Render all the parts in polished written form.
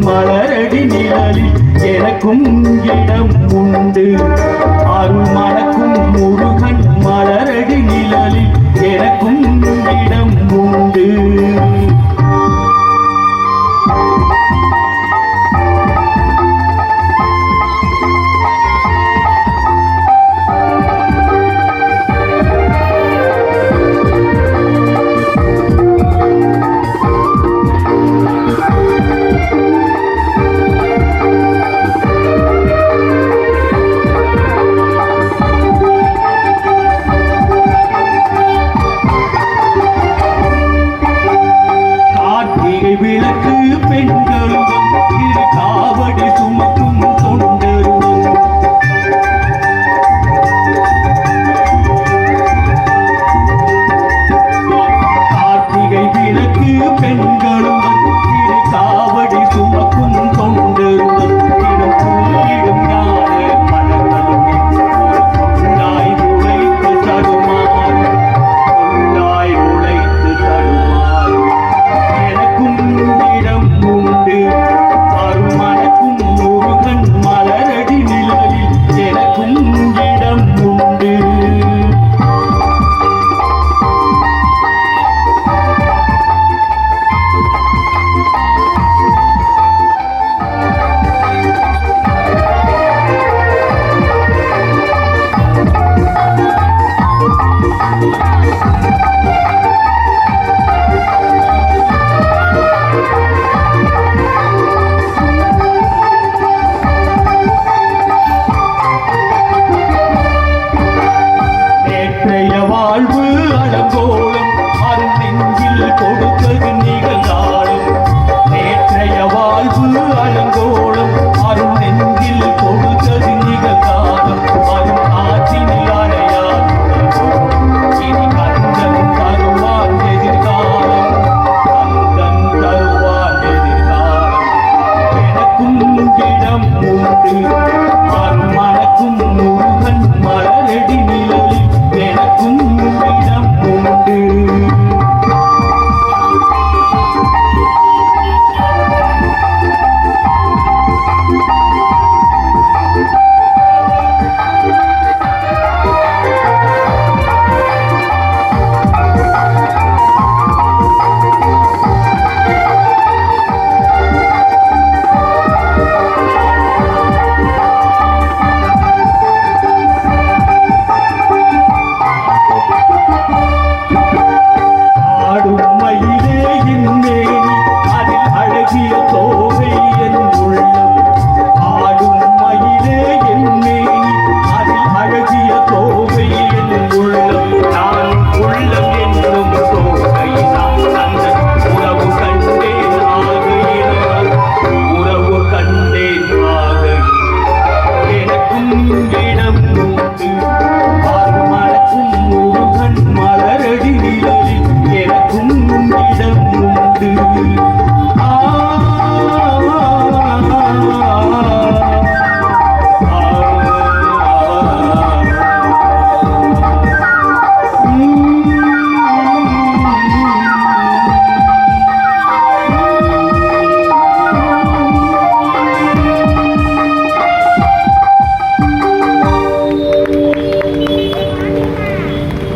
மலரடி நிழலில் எனக்கும் இடம் உண்டு. அருள் மணக்கும் முருகன் மலரடி நிழலில் எனக்கும் இடம் உண்டு. விளக்கு பெண்களும் திரு காவடி சுமக்கும் தொண்டரும் கார்த்திகை விளக்கு பெண்களும் திரு காவடி சுமக்கும் தொண்டரும் தினம் கூடிடும் ஞான மலர்களும் உள்ளாய் உழைத்து தருமாறும் உள்ளாய் உழைத்து தருமாறும் எனக்கும் இடம் உண்டு. அருமணக்கும் முருகன் மலரடி நிழலில் எனக்கும் இடம் உண்டு. வாழ்வு அலங்கோலம் அருள் நெஞ்சில் கொடுத்தது நிகழ்ந்தாலும். நேற்றைய வாழ்வு அலங்கோலம் அருள் நெஞ்சில் கொடுத்தது நிகழ்ந்தாலும். அருள் ஆற்றினில் அறையார் இனி கந்தன் தருவான் எதிர்காலம். கந்தன் தருவான் எதிர்காலம். எனக்கும் இடம் உண்டு. அருள் மணக்கும் முருகன் மலரடி நிழலில் எனக்கும் இடம் உண்டு.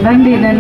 நன்றி.